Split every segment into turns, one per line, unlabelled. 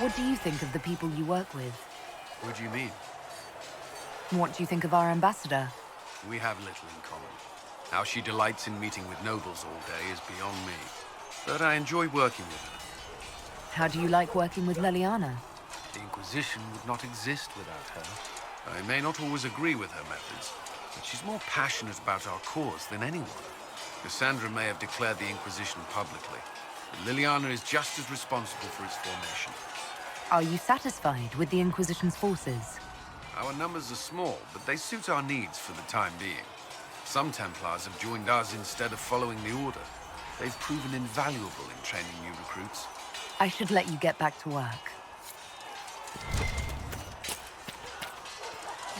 What do you think of the people you work with?
What do you mean?
What do you think of our ambassador?
We have little in common. How she delights in meeting with nobles all day is beyond me. But I enjoy working with her.
How do you like working with Leliana?
The Inquisition would not exist without her. I may not always agree with her methods, but she's more passionate about our cause than anyone. Cassandra may have declared the Inquisition publicly, but Leliana is just as responsible for its formation.
Are you satisfied with the Inquisition's forces?
Our numbers are small, but they suit our needs for the time being. Some Templars have joined us instead of following the Order. They've proven invaluable in training new recruits.
I should let you get back to work.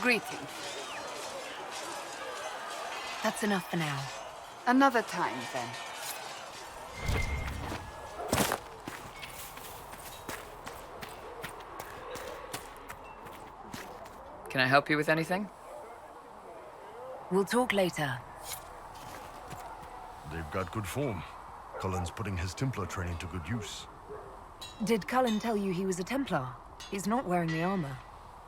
Greetings.
That's enough for now.
Another time, then.
Can I help you with anything?
We'll talk later.
They've got good form. Cullen's putting his Templar training to good use.
Did Cullen tell you he was a Templar? He's not wearing the armor.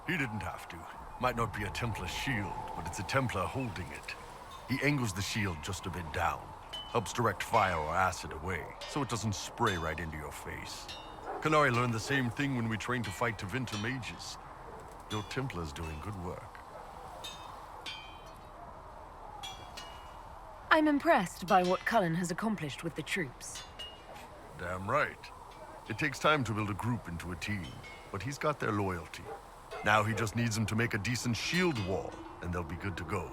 He didn't have to. Might not be a Templar shield, but it's a Templar holding it. He angles the shield just a bit down. Helps direct fire or acid away, so it doesn't spray right into your face. Kanari learned the same thing when we trained to fight Tevinter mages. Your Templar's doing good work.
I'm impressed by what Cullen has accomplished with the troops.
Damn right. It takes time to build a group into a team, but he's got their loyalty. Now he just needs them to make a decent shield wall, and they'll be good to go.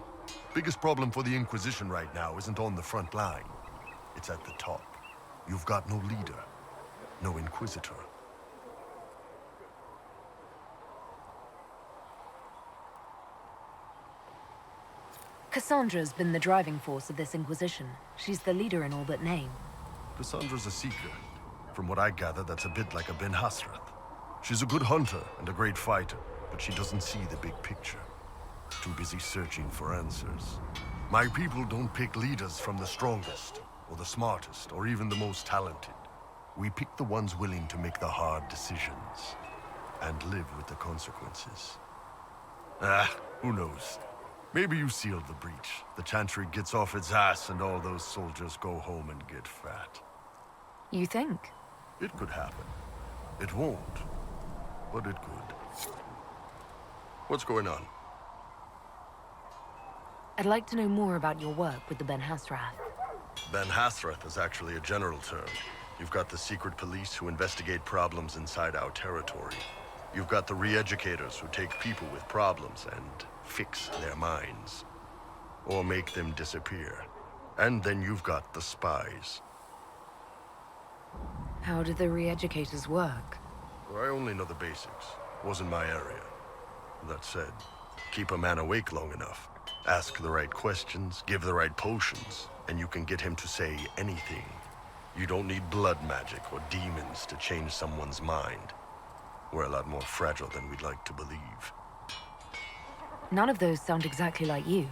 Biggest problem for the Inquisition right now isn't on the front line. It's at the top. You've got no leader, no Inquisitor.
Cassandra's been the driving force of this Inquisition. She's the leader in all but name.
Cassandra's a seeker. From what I gather, that's a bit like a Ben Hasrath. She's a good hunter and a great fighter, but she doesn't see the big picture. Too busy searching for answers. My people don't pick leaders from the strongest, or the smartest, or even the most talented. We pick the ones willing to make the hard decisions, and live with the consequences. Who knows? Maybe you sealed the breach. The Chantry gets off its ass and all those soldiers go home and get fat.
You think?
It could happen. It won't, but it could. What's going on?
I'd like to know more about your work with the Ben Hasrath.
Ben Hasrath is actually a general term. You've got the secret police who investigate problems inside our territory. You've got the re-educators who take people with problems and fix their minds. Or make them disappear. And then you've got the spies.
How do the re-educators work?
I only know the basics. Wasn't my area. That said, keep a man awake long enough. Ask the right questions, give the right potions, and you can get him to say anything. You don't need blood magic or demons to change someone's mind. We're a lot more fragile than we'd like to believe.
None of those sound exactly like you.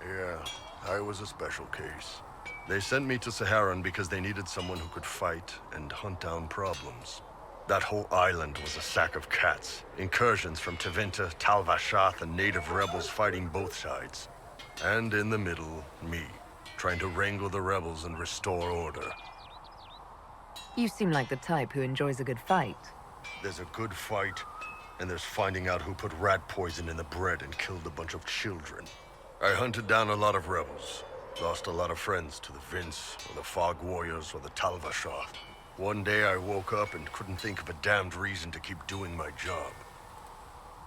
Yeah, I was a special case. They sent me to Saharan because they needed someone who could fight and hunt down problems. That whole island was a sack of cats. Incursions from Tevinter, Tal Vashath, and native rebels fighting both sides. And in the middle, me, trying to wrangle the rebels and restore order.
You seem like the type who enjoys a good fight.
There's a good fight, and there's finding out who put rat poison in the bread and killed a bunch of children. I hunted down a lot of rebels. Lost a lot of friends to the Vince, or the Fog Warriors, or the Tal Vashath. One day I woke up and couldn't think of a damned reason to keep doing my job.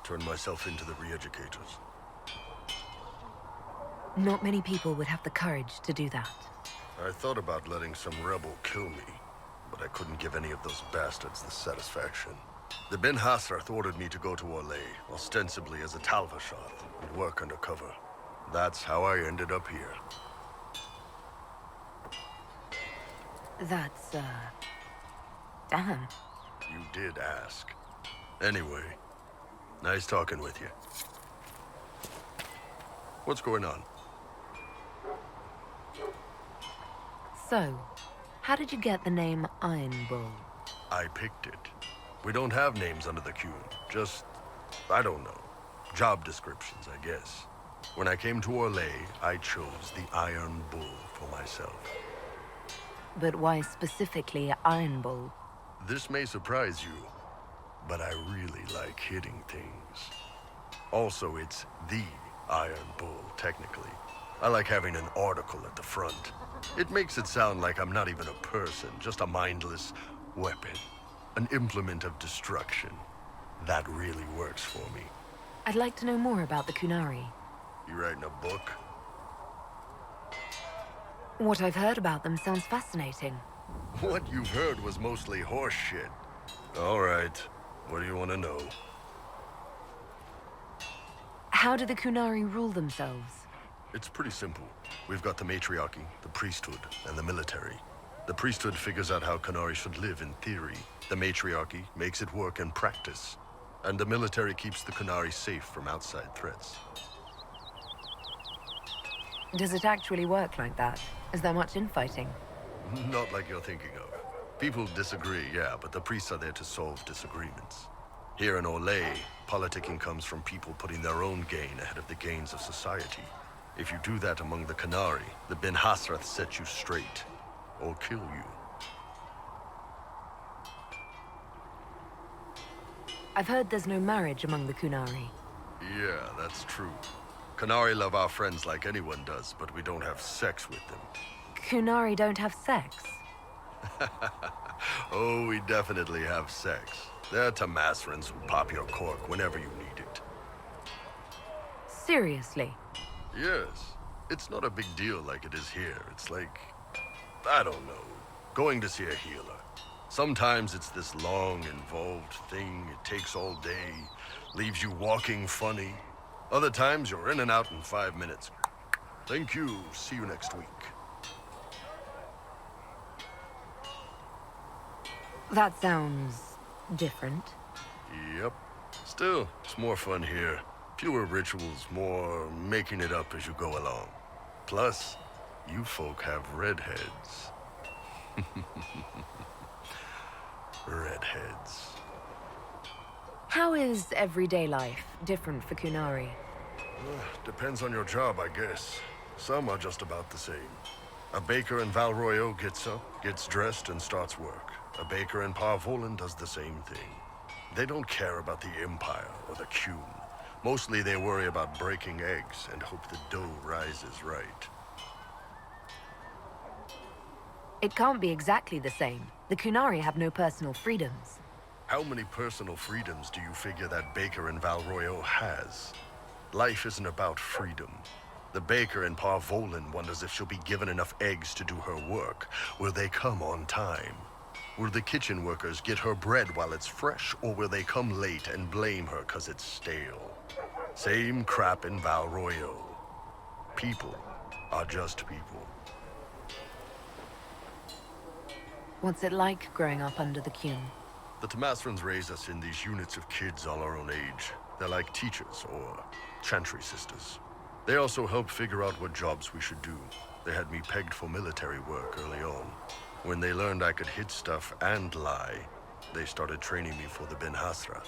Turned myself into the re-educators.
Not many people would have the courage to do that.
I thought about letting some rebel kill me, but I couldn't give any of those bastards the satisfaction. The Ben Hasrath ordered me to go to Orlais, ostensibly as a Tal Vashath, and work undercover. That's how I ended up here.
That's, damn.
You did ask. Anyway, nice talking with you. What's going on?
So, how did you get the name Iron Bull?
I picked it. We don't have names under the Qun. Just, I don't know. Job descriptions, I guess. When I came to Orlais, I chose the Iron Bull for myself.
But why specifically Iron Bull?
This may surprise you, but I really like hitting things. Also, it's the Iron Bull, technically. I like having an article at the front. It makes it sound like I'm not even a person, just a mindless weapon. An implement of destruction. That really works for me.
I'd like to know more about the Qunari.
You writing a book?
What I've heard about them sounds fascinating.
What you've heard was mostly horse shit. All right. What do you want to know?
How do the Qunari rule themselves?
It's pretty simple. We've got the matriarchy, the priesthood, and the military. The priesthood figures out how Qunari should live in theory. The matriarchy makes it work in practice. And the military keeps the Qunari safe from outside threats.
Does it actually work like that? Is there much infighting?
Not like you're thinking of. People disagree, yeah, but the priests are there to solve disagreements. Here in Orlais, politicking comes from people putting their own gain ahead of the gains of society. If you do that among the Qunari, the Ben Hasrath set you straight, or kill you.
I've heard there's no marriage among the Qunari.
Yeah, that's true. Qunari love our friends like anyone does, but we don't have sex with them.
Qunari don't have sex?
Oh, we definitely have sex. They're Tamasrans who pop your cork whenever you need it.
Seriously?
Yes. It's not a big deal like it is here. It's like, I don't know, going to see a healer. Sometimes it's this long, involved thing. It takes all day, leaves you walking funny. Other times you're in and out in 5 minutes. Thank you. See you next week.
That sounds different.
Yep. Still, it's more fun here. Fewer rituals, more making it up as you go along. Plus, you folk have redheads. Redheads.
How is everyday life different for Qunari?
Depends on your job, I guess. Some are just about the same. A baker in Val Royeaux gets up, gets dressed, and starts work. A baker in Parvolan does the same thing. They don't care about the Empire or the Qun. Mostly they worry about breaking eggs and hope the dough rises right.
It can't be exactly the same. The Qunari have no personal freedoms.
How many personal freedoms do you figure that baker in Val Royeaux has? Life isn't about freedom. The baker in Parvolan wonders if she'll be given enough eggs to do her work. Will they come on time? Will the kitchen workers get her bread while it's fresh, or will they come late and blame her 'cause it's stale? Same crap in Val Royeaux. People are just people.
What's it like growing up under the Qun?
The Tamasrans raise us in these units of kids all our own age. They're like teachers or chantry sisters. They also help figure out what jobs we should do. They had me pegged for military work early on. When they learned I could hit stuff and lie, they started training me for the Ben Hasra.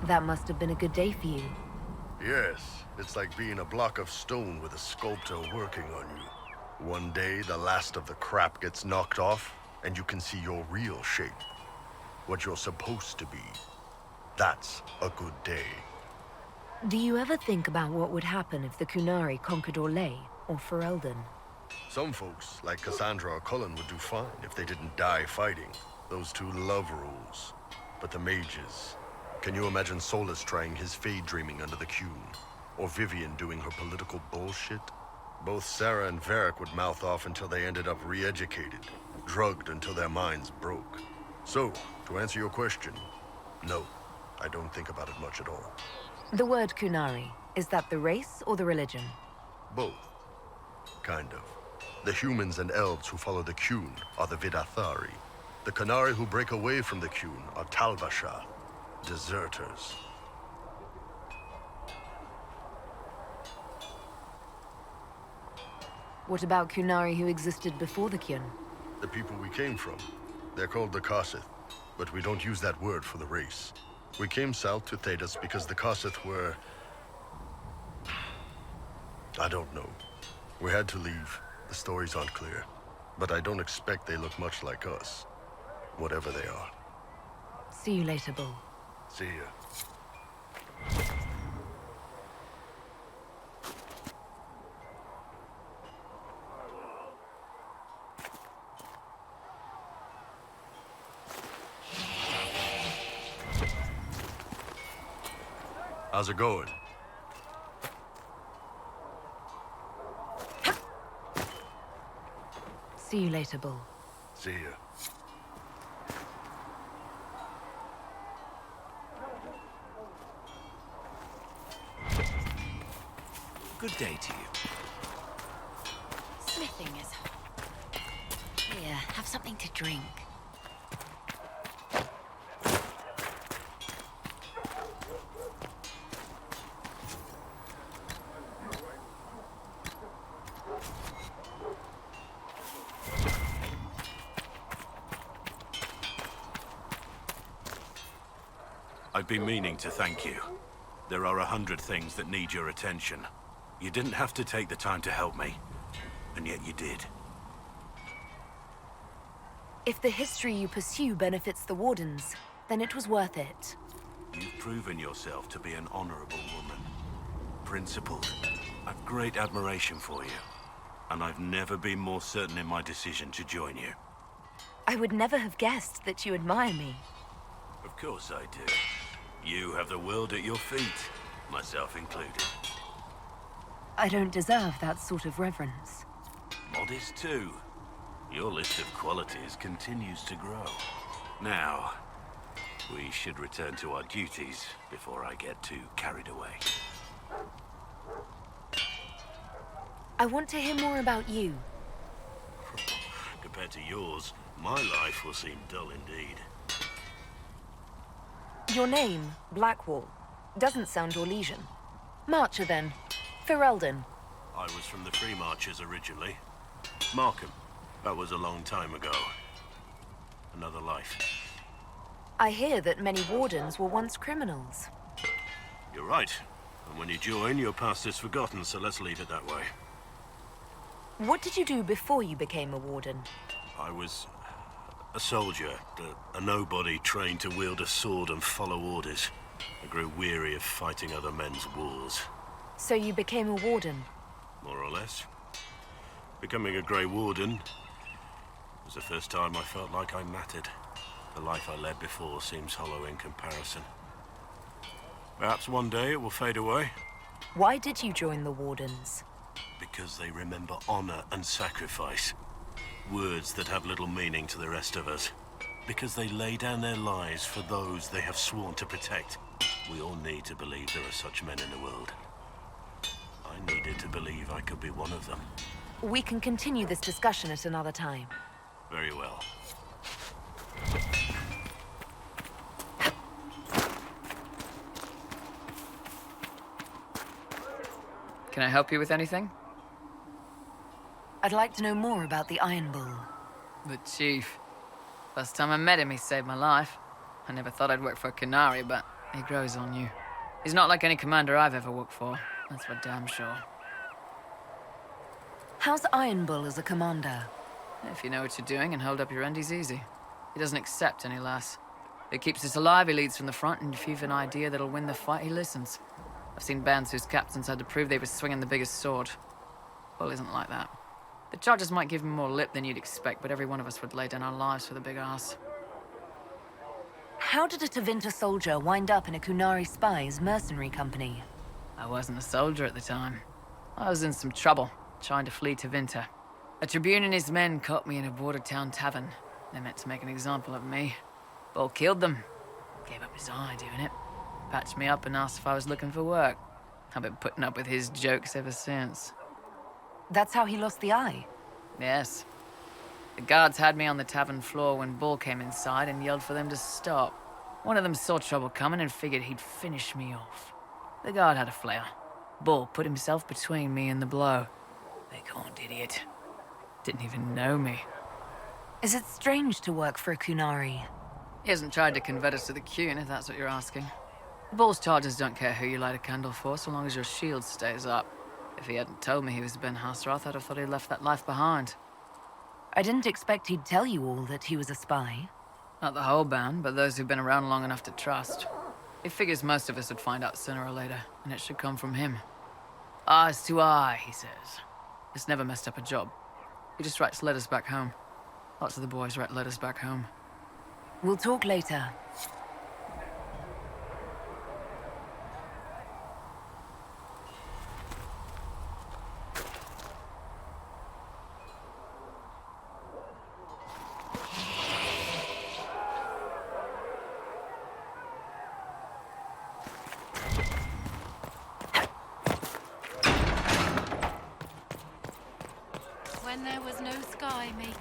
That must have been a good day for you.
Yes, it's like being a block of stone with a sculptor working on you. One day, the last of the crap gets knocked off, and you can see your real shape. What you're supposed to be. That's a good day.
Do you ever think about what would happen if the Qunari conquered Orlais or Ferelden?
Some folks, like Cassandra or Cullen, would do fine if they didn't die fighting. Those two love rules. But the mages... Can you imagine Solus trying his fade dreaming under the Qun? Or Vivian doing her political bullshit? Both Sarah and Varric would mouth off until they ended up re-educated, drugged until their minds broke. So, to answer your question, no, I don't think about it much at all.
The word Qunari, is that the race or the religion?
Both. Kind of. The humans and elves who follow the Qun are the Vidathari. The Qunari who break away from the Qun are Talvasha, deserters.
What about Qunari who existed before the Qun?
The people we came from. They're called the Kossith, but we don't use that word for the race. We came south to Thedas because the Kossith were... I don't know. We had to leave. The stories aren't clear. But I don't expect they look much like us. Whatever they are.
See you later, Bull.
See ya. How's it going?
See you later, Bull.
See ya.
Good day to you.
Smithing is... Here, have something to drink.
I've been meaning to thank you. There are 100 things that need your attention. You didn't have to take the time to help me, and yet you did.
If the history you pursue benefits the Wardens, then it was worth it.
You've proven yourself to be an honorable woman. Principled. I've great admiration for you, and I've never been more certain in my decision to join you.
I would never have guessed that you admire me.
Of course I do. You have the world at your feet, myself included.
I don't deserve that sort of reverence.
Modest too. Your list of qualities continues to grow. Now, we should return to our duties before I get too carried away.
I want to hear more about you.
Compared to yours, my life will seem dull indeed.
Your name, Blackwall, doesn't sound Orlesian. Marcher, then. Ferelden.
I was from the Free Marchers originally. Markham. That was a long time ago. Another life.
I hear that many Wardens were once criminals.
You're right. And when you join, your past is forgotten, so let's leave it that way.
What did you do before you became a Warden?
I was a soldier, a nobody trained to wield a sword and follow orders. I grew weary of fighting other men's wars.
So you became a Warden?
More or less. Becoming a Grey Warden was the first time I felt like I mattered. The life I led before seems hollow in comparison. Perhaps one day it will fade away.
Why did you join the Wardens?
Because they remember honor and sacrifice. Words that have little meaning to the rest of us. Because they lay down their lives for those they have sworn to protect. We all need to believe there are such men in the world. I needed to believe I could be one of them.
We can continue this discussion at another time.
Very well.
Can I help you with anything?
I'd like to know more about the Iron Bull.
The Chief. First time I met him, he saved my life. I never thought I'd work for a Canary, but he grows on you. He's not like any commander I've ever worked for. That's for damn sure.
How's Iron Bull as a commander?
If you know what you're doing and hold up your end, he's easy. He doesn't accept any less. He keeps us alive, he leads from the front, and if you've an idea that'll win the fight, he listens. I've seen bands whose captains had to prove they were swinging the biggest sword. Bull isn't like that. The charges might give him more lip than you'd expect, but every one of us would lay down our lives for the big ass.
How did a Tevinter soldier wind up in a Kunari spy's mercenary company?
I wasn't a soldier at the time. I was in some trouble, trying to flee to Tevinter. A Tribune and his men caught me in a border town tavern. They meant to make an example of me. Bull killed them. Gave up his eye doing it. Patched me up and asked if I was looking for work. I've been putting up with his jokes ever since.
That's how he lost the eye?
Yes. The guards had me on the tavern floor when Bull came inside and yelled for them to stop. One of them saw trouble coming and figured he'd finish me off. The guard had a flare. Bull put himself between me and the blow. They called idiot. Didn't even know me.
Is it strange to work for a Kunari?
He hasn't tried to convert us to the Qun, if that's what you're asking. The Bull's charges don't care who you light a candle for, so long as your shield stays up. If he hadn't told me he was Ben Hasrath, I'd have thought he'd left that life behind.
I didn't expect he'd tell you all that he was a spy.
Not the whole band, but those who've been around long enough to trust. He figures most of us would find out sooner or later, and it should come from him. Eyes to eye, he says. It's never messed up a job. He just writes letters back home. Lots of the boys write letters back home.
We'll talk later.
When there was no Sky Maker,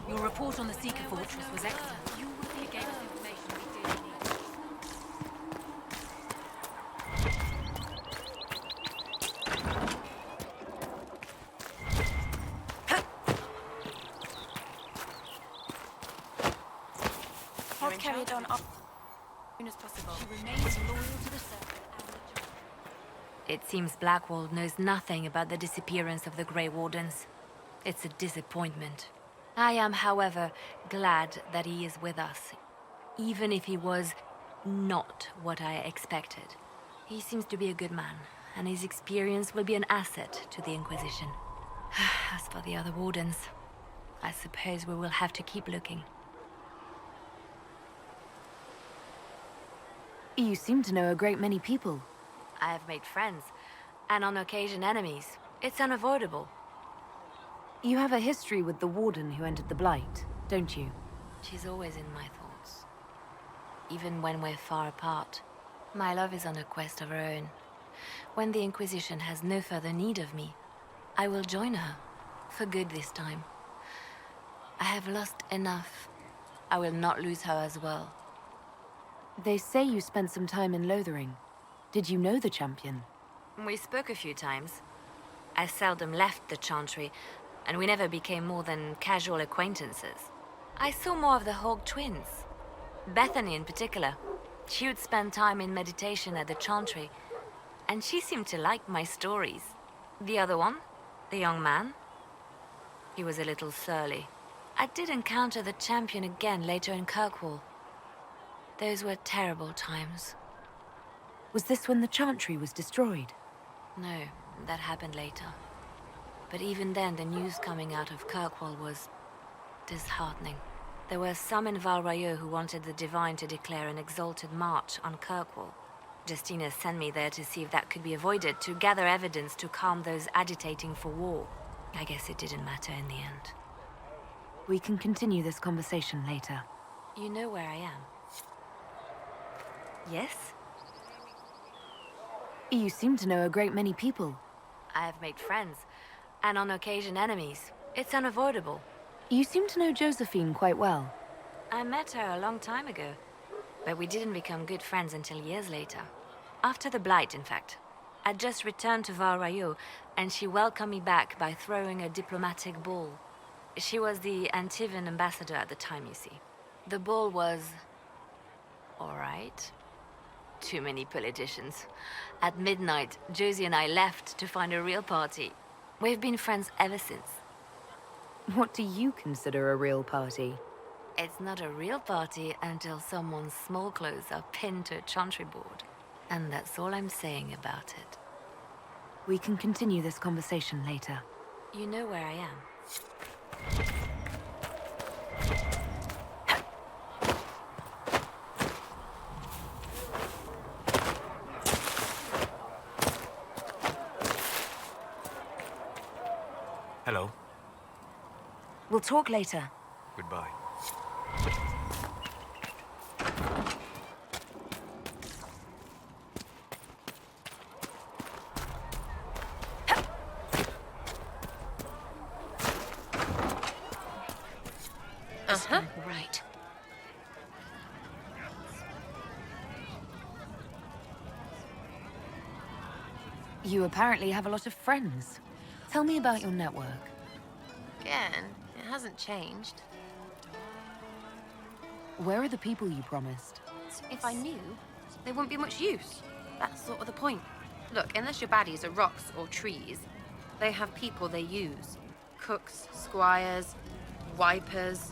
your report on the Seeker Fortress was excellent. You gave us information we did need.
I'll carry it on up as soon as possible.
She remains loyal to the Circle.
It seems Blackwall knows nothing about the disappearance of the Grey Wardens. It's a disappointment. I am, however, glad that he is with us, even if he was not what I expected. He seems to be a good man, and his experience will be an asset to the Inquisition. As for the other Wardens, I suppose we will have to keep looking. You seem to know a great many people. I have made friends, and on occasion enemies. It's unavoidable. You have a history with the Warden who entered the Blight, don't you? She's always in my thoughts. Even when we're far apart. My love is on a quest of her own. When the Inquisition has no further need of me, I will join her. For good this time. I have lost enough. I will not lose her as well. They say you spent some time in Lothering. Did you know the champion? We spoke a few times. I seldom left the Chantry, and we never became more than casual acquaintances. I saw more of the Hawk twins. Bethany in particular. She would spend time in meditation at the Chantry, and she seemed to like my stories. The other one, the young man, he was a little surly. I did encounter the champion again later in Kirkwall. Those were terrible times. Was this when the Chantry was destroyed? No, that happened later. But even then, the news coming out of Kirkwall was disheartening. There were some in Val Rayo who wanted the Divine to declare an exalted march on Kirkwall. Justina sent me there to see if that could be avoided, to gather evidence to calm those agitating for war. I guess it didn't matter in the end. We can continue this conversation later. You know where I am? Yes? You seem to know a great many people. I have made friends, and on occasion enemies. It's unavoidable. You seem to know Josephine quite well. I met her a long time ago, but we didn't become good friends until years later. After the Blight, in fact. I'd just returned to Val Rayo, and she welcomed me back by throwing a diplomatic ball. She was the Antivan ambassador at the time, you see. The ball was... all right. Too many politicians. At midnight, Josie and I left to find a real party. We've been friends ever since. What do you consider a real party? It's not a real party until someone's small clothes are pinned to a chantry board. And that's all I'm saying about it. We can continue this conversation later. You know where I am.
Hello.
We'll talk later.
Goodbye.
Right.
You apparently have a lot of friends. Tell me about your network.
Again, hasn't changed.
Where are the people you promised?
If I knew, they wouldn't be much use. That's sort of the point. Look, unless your baddies are rocks or trees, they have people they use. Cooks, squires, wipers.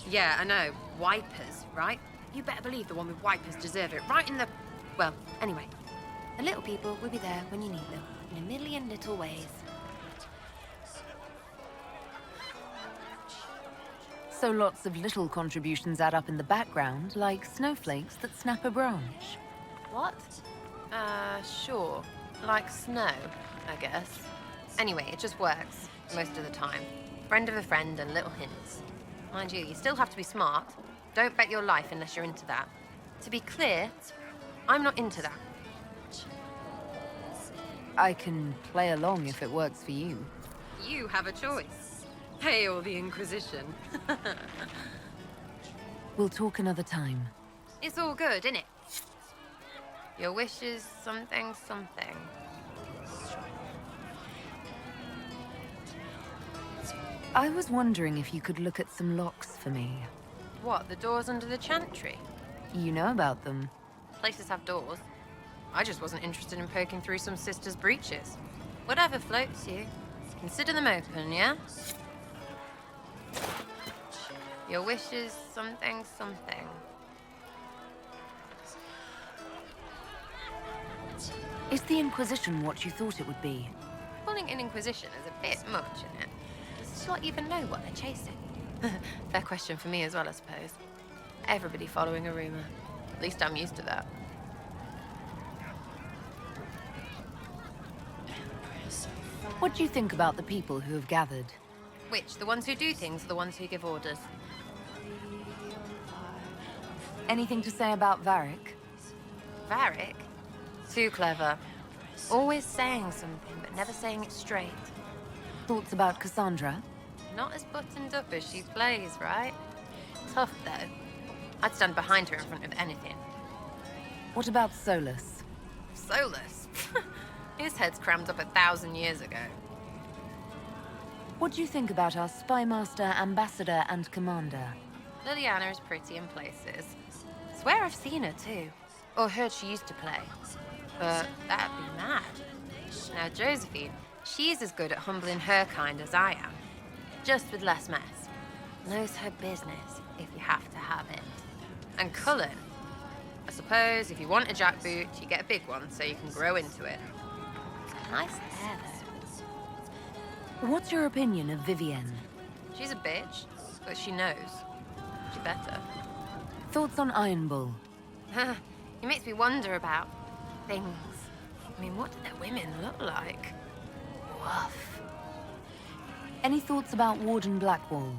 Yeah, I know, wipers, right? You better believe the one with wipers deserve it, right in the... Well, anyway. The little people will be there when you need them, in a million little ways.
So lots of little contributions add up in the background, like snowflakes that snap a branch.
What? Sure. Like snow, I guess. Anyway, it just works, most of the time. Friend of a friend and little hints. Mind you still have to be smart. Don't bet your life unless you're into that. To be clear, I'm not into that.
I can play along if it works for you.
You have a choice. Hail the Inquisition.
We'll talk another time.
It's all good, innit? Your wish is something, something.
I was wondering if you could look at some locks for me.
What, the doors under the chantry?
You know about them.
Places have doors. I just wasn't interested in poking through some sister's breeches. Whatever floats you. Consider them open, yeah? Your wish is something, something.
Is the Inquisition what you thought it would be?
Calling an Inquisition is a bit much, isn't it? Does Slot even know what they're chasing? Fair question for me as well, I suppose. Everybody following a rumor. At least I'm used to that.
What do you think about the people who have gathered?
Which? The ones who do things or the ones who give orders?
Anything to say about Varric?
Varric? Too clever. Always saying something, but never saying it straight.
Thoughts about Cassandra?
Not as buttoned up as she plays, right? Tough, though. I'd stand behind her in front of anything.
What about Solus?
Solus? His head's crammed up 1,000 years ago.
What do you think about our spymaster, ambassador, and commander?
Leliana is pretty in places. Swear I've seen her, too. Or heard she used to play. But that'd be mad. Now, Josephine, she's as good at humbling her kind as I am. Just with less mess. Knows her business, if you have to have it. And Cullen, I suppose if you want a jackboot, you get a big one so you can grow into it. Nice hair, though.
What's your opinion of Vivienne?
She's a bitch, but she knows. She better.
Thoughts on Iron Bull?
It makes me wonder about things. I mean, what do their women look like? Woof.
Any thoughts about Warden Blackwall?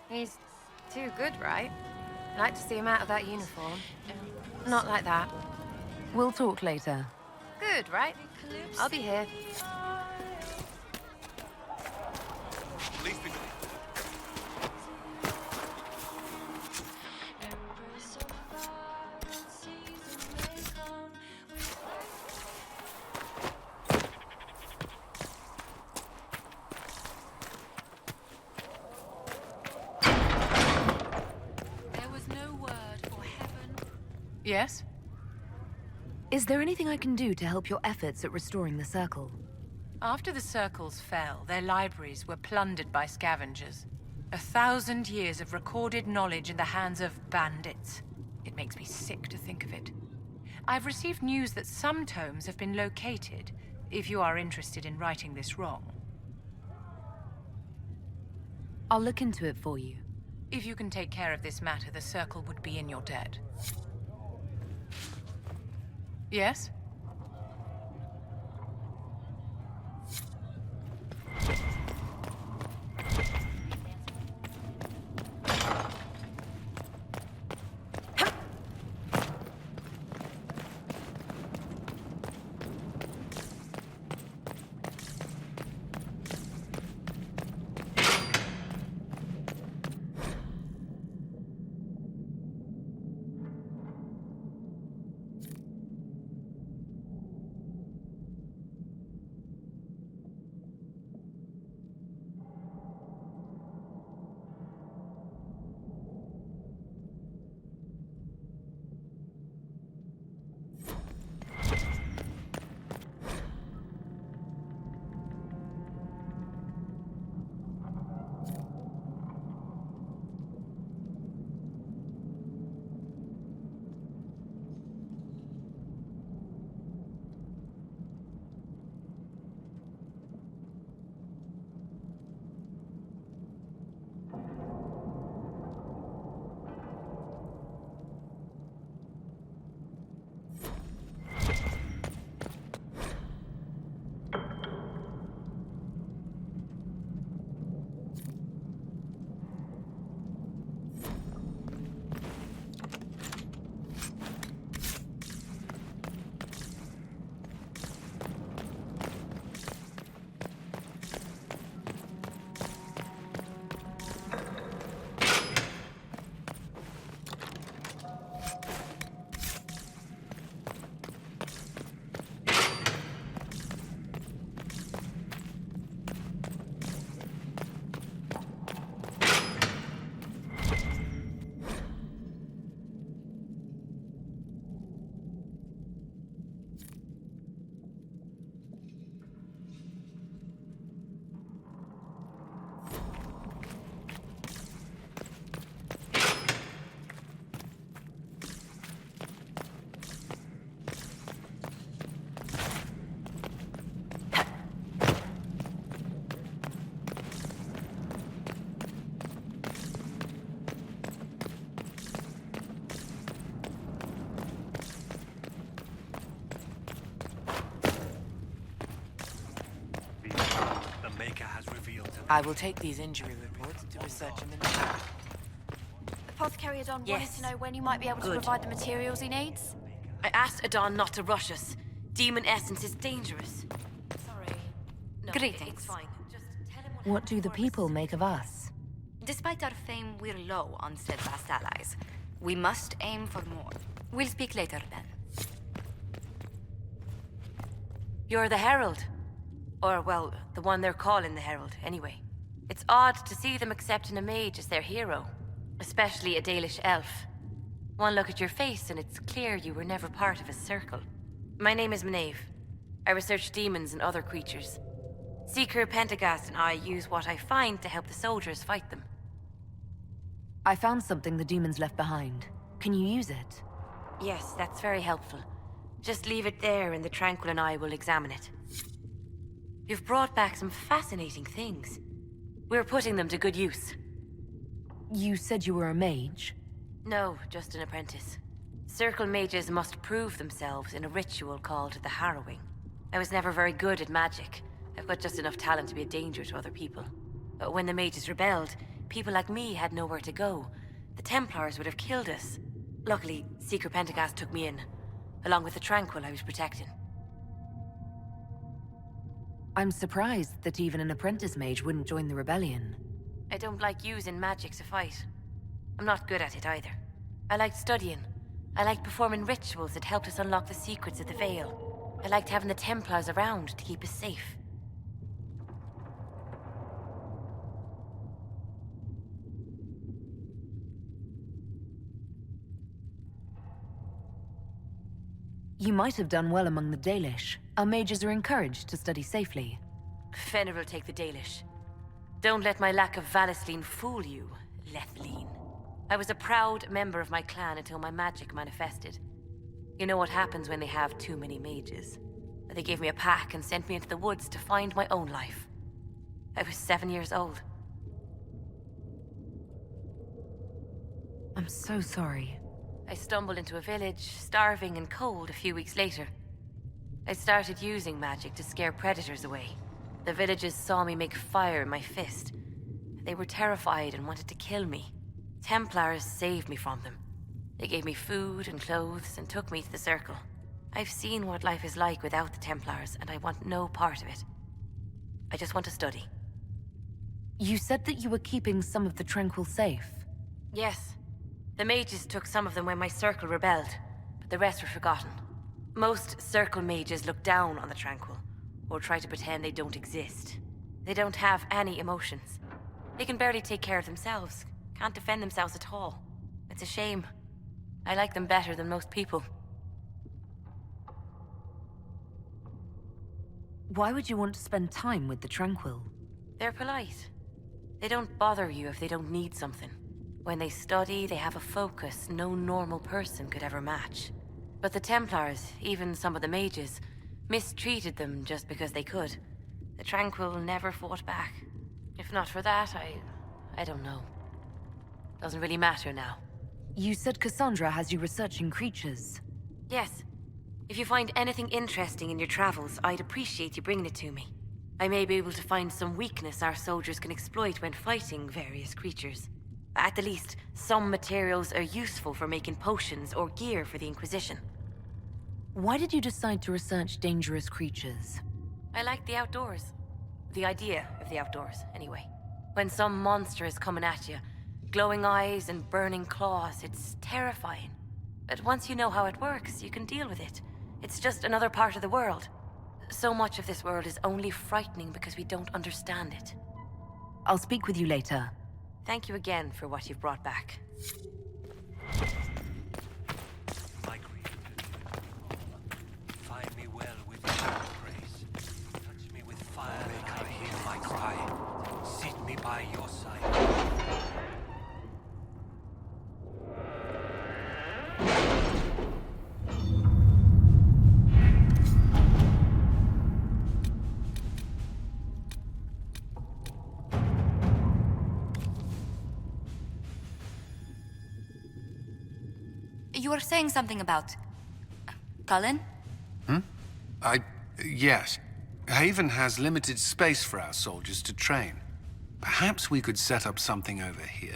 He's too good, right? I'd like to see him out of that uniform. Not like that.
We'll talk later.
Good, right? I'll be here.
Yes?
Is there anything I can do to help your efforts at restoring the Circle?
After the Circles fell, their libraries were plundered by scavengers. 1,000 years of recorded knowledge in the hands of bandits. It makes me sick to think of it. I've received news that some tomes have been located, if you are interested in righting this wrong.
I'll look into it for you.
If you can take care of this matter, the Circle would be in your debt.
Yes?
I will take these injury reports to research them in the lab.
Apothecary Adon wanted
Yes.
to know when you might be able to
Good.
provide the materials he needs.
I asked Adon not to rush us. Demon essence is dangerous.
Sorry.
No,
Greetings.
it's fine. Just tell him What do the people make of us?
Despite our fame, we're low on steadfast allies. We must aim for more. We'll speak later then.
You're the Herald. Or, well, the one they're calling the Herald, anyway. It's odd to see them accepting a mage as their hero. Especially a Dalish elf. One look at your face and it's clear you were never part of a circle. My name is Maeve. I research demons and other creatures. Seeker Pentagast and I use what I find to help the soldiers fight them.
I found something the demons left behind. Can you use it?
Yes, that's very helpful. Just leave it there and the Tranquil and I will examine it. You've brought back some fascinating things. We're putting them to good use.
You said you were a mage?
No, just an apprentice. Circle mages must prove themselves in a ritual called the Harrowing. I was never very good at magic. I've got just enough talent to be a danger to other people. But when the mages rebelled, people like me had nowhere to go. The Templars would have killed us. Luckily, Seeker Pentagast took me in, along with the Tranquil I was protecting.
I'm surprised that even an apprentice mage wouldn't join the rebellion.
I don't like using magic to fight. I'm not good at it either. I liked studying. I liked performing rituals that helped us unlock the secrets of the Veil. I liked having the Templars around to keep us safe.
You might have done well among the Dalish. Our mages are encouraged to study safely.
Fenner will take the Dalish. Don't let my lack of Valisline fool you, Lethleen. I was a proud member of my clan until my magic manifested. You know what happens when they have too many mages. They gave me a pack and sent me into the woods to find my own life. I was 7 years old.
I'm so sorry.
I stumbled into a village, starving and cold a few weeks later. I started using magic to scare predators away. The villagers saw me make fire in my fist. They were terrified and wanted to kill me. Templars saved me from them. They gave me food and clothes and took me to the Circle. I've seen what life is like without the Templars, and I want no part of it. I just want to study.
You said that you were keeping some of the Tranquil safe.
Yes. The mages took some of them when my Circle rebelled, but the rest were forgotten. Most Circle mages look down on the Tranquil, or try to pretend they don't exist. They don't have any emotions. They can barely take care of themselves, can't defend themselves at all. It's a shame. I like them better than most people.
Why would you want to spend time with the Tranquil?
They're polite. They don't bother you if they don't need something. When they study, they have a focus no normal person could ever match. But the Templars, even some of the mages, mistreated them just because they could. The Tranquil never fought back. If not for that, I don't know. Doesn't really matter now.
You said Cassandra has you researching creatures.
Yes. If you find anything interesting in your travels, I'd appreciate you bringing it to me. I may be able to find some weakness our soldiers can exploit when fighting various creatures. At the least, some materials are useful for making potions or gear for the Inquisition.
Why did you decide to research dangerous creatures?
I like the outdoors. The idea of the outdoors, anyway. When some monster is coming at you, glowing eyes and burning claws, it's terrifying. But once you know how it works, you can deal with it. It's just another part of the world. So much of this world is only frightening because we don't understand it.
I'll speak with you later.
Thank you again for what you've brought back.
My creator, find me well with your praise. Touch me with fire, make her hear my cry. Seat me by your side.
You were saying something about... Cullen?
Yes. Haven has limited space for our soldiers to train. Perhaps we could set up something over here.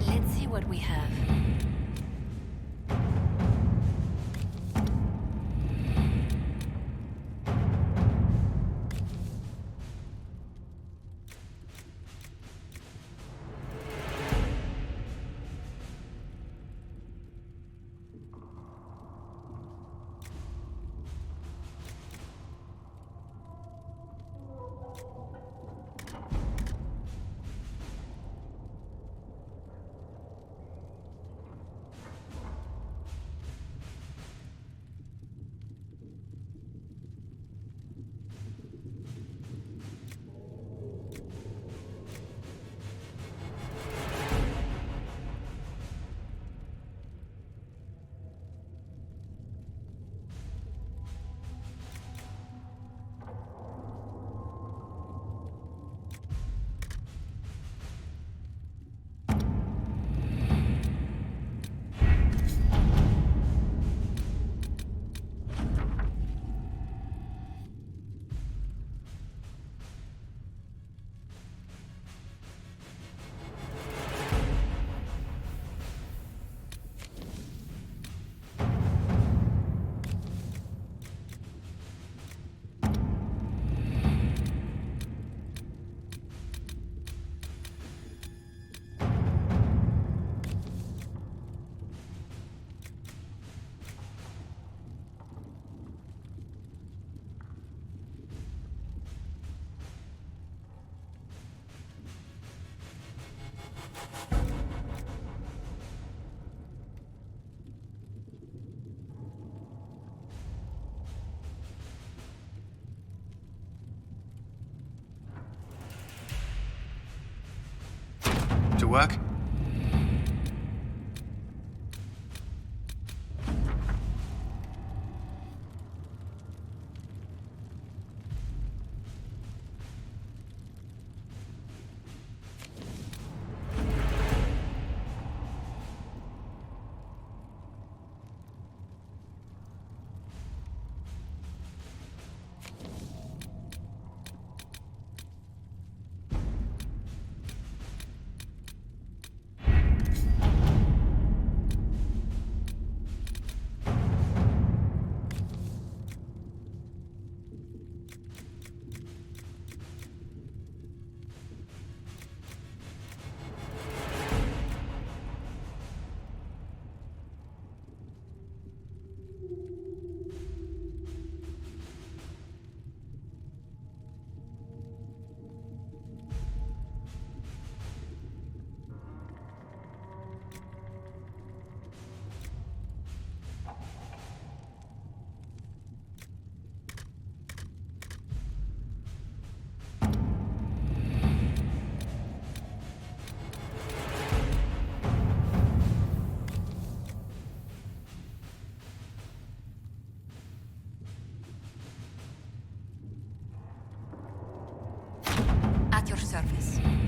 Let's see what we have.
To work?
At your service.